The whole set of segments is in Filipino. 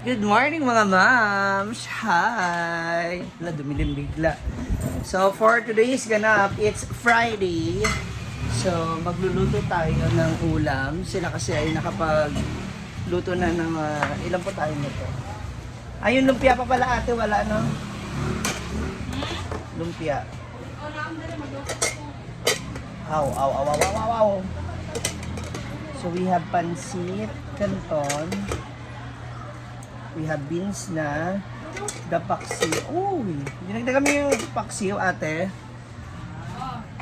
Good morning mga moms! Hi! Wala, dumilim bigla. So, for today's ganap, it's Friday. So, magluluto tayo ng ulam. Sila kasi ay nakapagluto na ng, ilan po tayo nito? Ayun, lumpia pa pala ate, wala no? Lumpia. Aw, aw, aw, aw, aw, aw, aw. So, we have pansit, canton. We have beans na, the paksiw. Uy, dinagdagan mo yung paksiw, ate.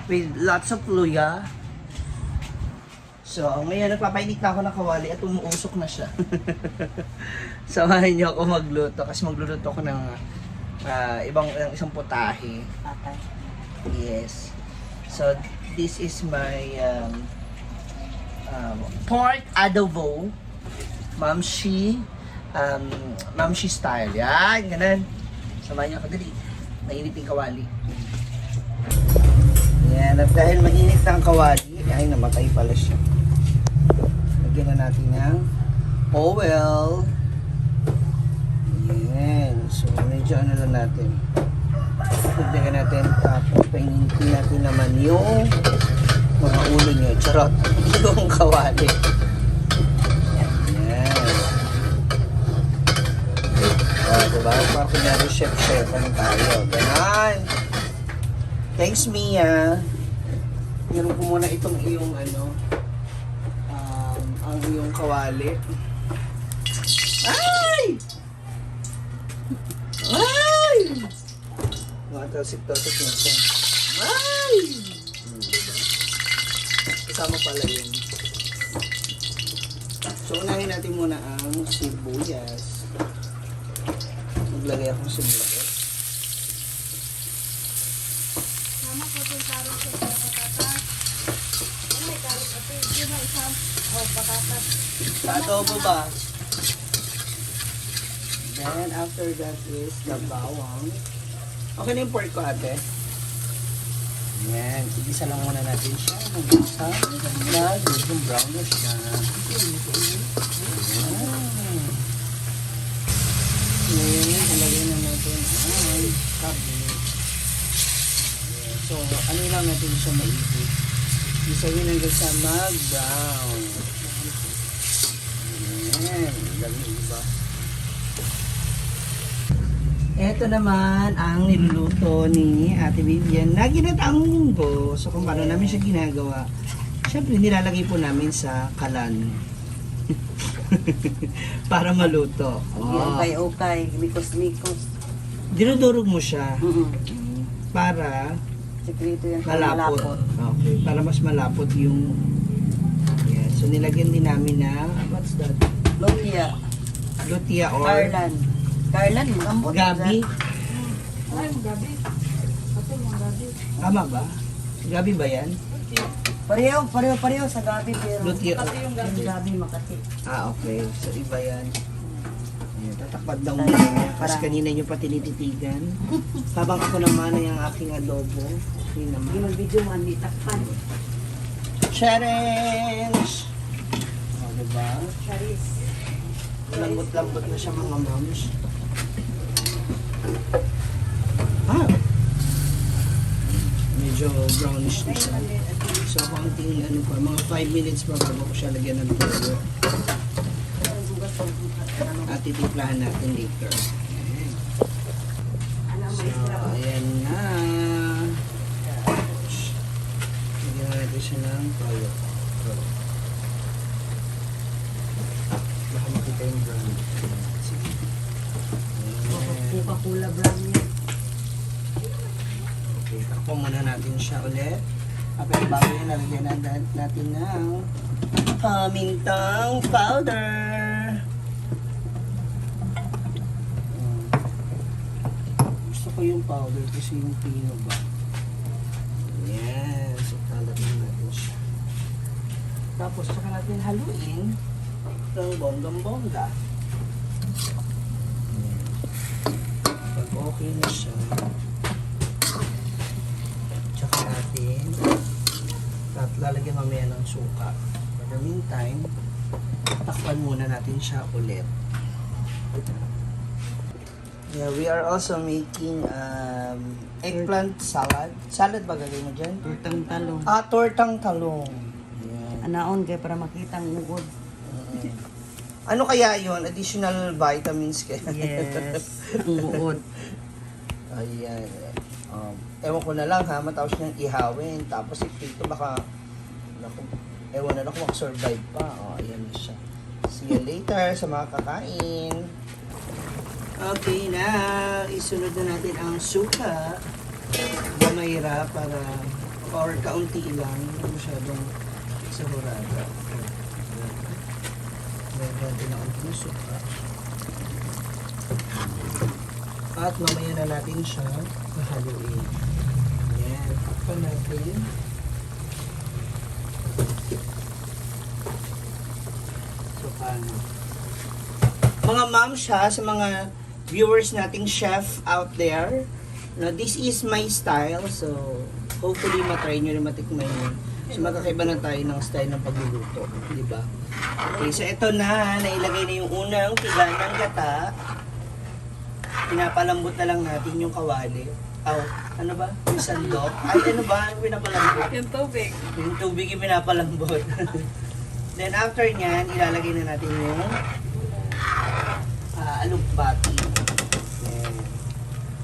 With lots of luya. So, ngayon nagpapainit na ako ng kawali at umuusok na siya. Samahan niyo ako magluto kasi magluluto ako ng isang putahe. Patay. Yes. So, this is my pork adobo. Mamshi style. Yan, ganun. Samahan niyo ako dali. Mainit yung kawali. Yan, at dahil mainit ang kawali, ay namatay pala siya. Lagyan na natin ng oil. Yan. So, medyo ano lang natin. Lagyan natin, tapos painitin natin naman yung mga ulo nyo. Charot. Yung kawali. Diba? Parang kunyari chef-chefan tayo. Ganon. Thanks, Mia. Meron ko muna itong iyong ang iyong kawali. Ay! Ay! Mga talsik-talsik na siya. Ay! Diba? Kasama pala yun. So, unahin natin muna ang sibuyas. Maglagay akong sibuyas. Mama, ko yung karot sa patatas. Ano may karot ate? Yun na isang patatas. Sa adobo ba? Then, after that is the bawang. Okay na yung pork ko, ate. Yan. Igisa lang muna natin siya. Magisa. Yung brown na siya. Ngayon, ilagay na natin ang cabinet. So, ano lang natin siya maigi. Isayin hanggang sa mag-brown. Ayan, lagi iba. Ito naman ang niluluto ni Ate Vivian na ginataang munggo. So, kung paano namin siya ginagawa, syempre nilalagay po namin sa kalan. Para maluto. Okay, mikos-mikos. Dinudurog mo siya para Sekreto yan. malapot. Okay, para mas malapot yung... Yeah. So, nilagyan din namin na... What's that? Lumpia. Lutia or... Carlan. Carlan, magambot. Gabi. Ay, magabi. Ito, magabi. Tama ba? Gabi ba yan? Pareho sa gabi pero Lutia. yung gabi Makati. Okay. So, iba yan. Ayan, tatakpad daw muna niya. Kasi kanina nyo pa tinititigan. Habang ako naman ay ang aking adobo. Yun naman. Hindi mag-video man, di takpan. Challenge! O, diba? Charis. Lambot-lambot na siya mga moms. Medyo brownish na siya. So, konting mga 5 minutes pa bago ko siya lagyan ng toyo. At titimplahan natin later. So, ayan na. Lagyan natin siya ng toyo. Baka makita yung brown. Sige. Coca-Cola brand niya. Okay, takpo muna natin siya ulit. Pero bago yun, nalagyan natin ng pamintang powder. Gusto ko yung powder kasi yung pino ba. Yan. So, talagyan natin siya. Tapos, saka natin haluin ng bonggang-bongga. Yan. Pag okay na siya, tsaka natin at lalagyan mamaya ng suka. For the meantime, takpan muna natin siya ulit. Yeah, we are also making eggplant salad. Salad ba gagawin mo dyan? Turtang talong. Tortang talong. Yeah. Anaon kay para makita ang ugod. Ano kaya yon? Additional vitamins kaya? Yes. Ang ugod. Ayan. Ewan ko na lang ha, matapos niyang ihawin. Tapos ito baka, naku, ewan na lang kung makasurvive pa. Ayan na siya. See you later sa mga kakain. Okay na, isunod na natin ang suka. Gamayra para, or kaunti lang, hindi masyadong sahurada. Meron natin ang unting suka. At mamaya na natin siya hahaluin. Ayan, takpan natin. So, paano? Mga ma'am siya, sa mga viewers nating chef out there, no, this is my style, so hopefully matry nyo rin matikman yun. So magkakaiba na tayo ng style ng pagluluto, di ba? Okay, so ito na, nailagay na yung unang tiga ng gata. Pinapalambot na lang natin yung kawali. Ano ba? Yung sandok. Ay, ano ba? Yung pinapalambot? Yung tubig. Yung tubig yung pinapalambot. Then after nyan, ilalagay na natin yung alugbati. Yan.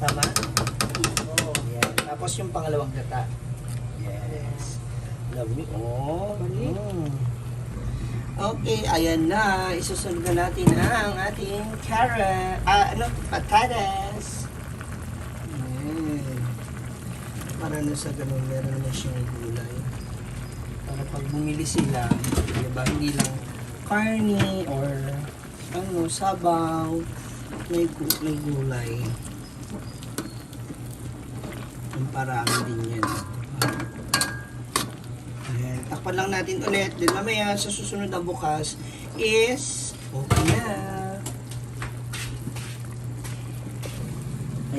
Tama? Yan. Tapos yung pangalawang gata. Yes. Love me. Okay, ayan na. Isusunod na natin ang ating carrot. Patatas. Ayan. Para na sa ganun, meron na siyang gulay. Para pag bumili sila, diba, hindi lang karni or sabaw, may gulay. Ang parami din yan. Ayan, takpan lang natin ulit. Then mamaya sa susunod na bukas is okay na.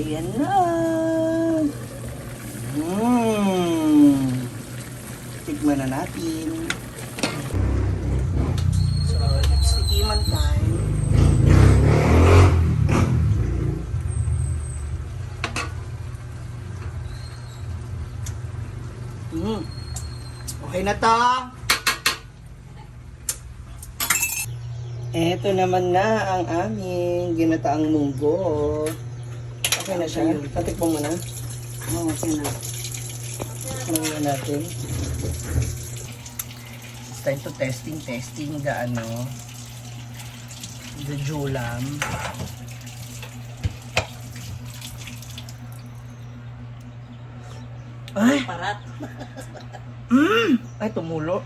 Ayan na. Tikman na natin. So, it's tikiman time. Okay na to. Eto naman na ang aming ginataang munggo. Okay na siya. Tatikpan mo na. Oo, okay na. Ano na natin? It's time to testing the julam. Ay! Parat. Ay, tumulo.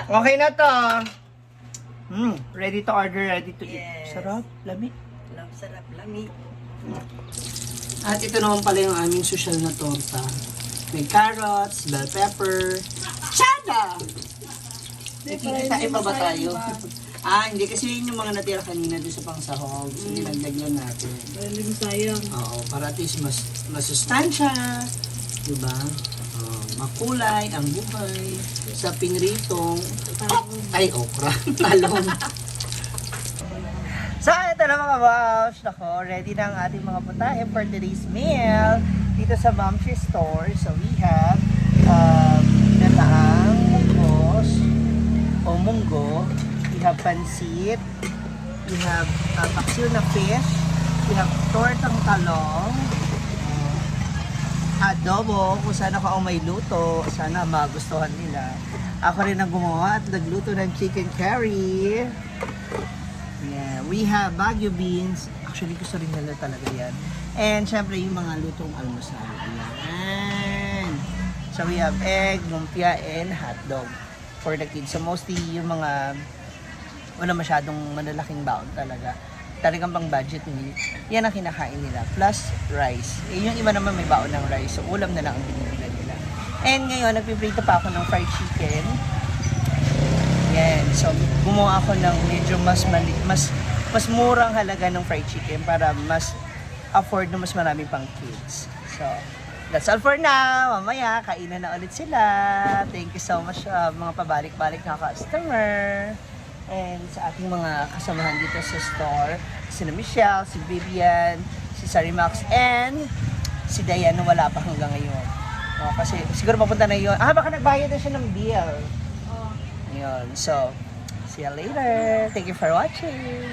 Okay na to. Ready to order, ready to eat. Yes. Sarap, lami. Sarap, lami. At ito naman pala yung aming social na torta. May carrots, bell pepper, tsada! Iba ba tayo? Hindi kasi yun yung mga natira kanina doon sa pangsahog. So, nilagyan natin. Galing sayang. Oo, para at least masustansya. Diba? Makulay ang buhay. Sa pinritong, okra. Talong. So, ito na mga boss. Nako, ready na ang ating mga putahe for today's meal dito sa Mamshi Store. So, we have nataang munggos o munggo. We have pansit. We have paksiw na fish. We have tortang talong. Adobo, kung sana ka may luto, sana magustuhan nila. Ako rin ang gumawa at nagluto ng chicken curry. Yeah, we have Baguio beans. Actually, gusto rin nila talaga yan. And syempre, yung mga lutong almusal. Yan. So, we have egg, lumpia, and hotdog for the kids. So, mostly yung mga wala masyadong malalaking baon talaga. Talagang pang budget meal. Yan ang kinakain nila. Plus rice. Yung iba naman may baon ng rice. So, ulam na lang ang binibigyan nila. And ngayon, nagpiprito pa ako ng fried chicken. Yan. So, gumawa ako ng medyo mas murang halaga ng fried chicken para mas afford na mas marami pang kids. So, that's all for now. Mamaya, kainan na ulit sila. Thank you so much mga pabalik-balik na customer. and sa ating mga kasamahan dito sa store. Sina Michelle, si Vivian, si Sarimax, and si Diane na wala pa hanggang ngayon. Kasi siguro papunta na yun. Baka nagbayad na siya ng bill. Oh. Ayun. So, see you later. Thank you for watching.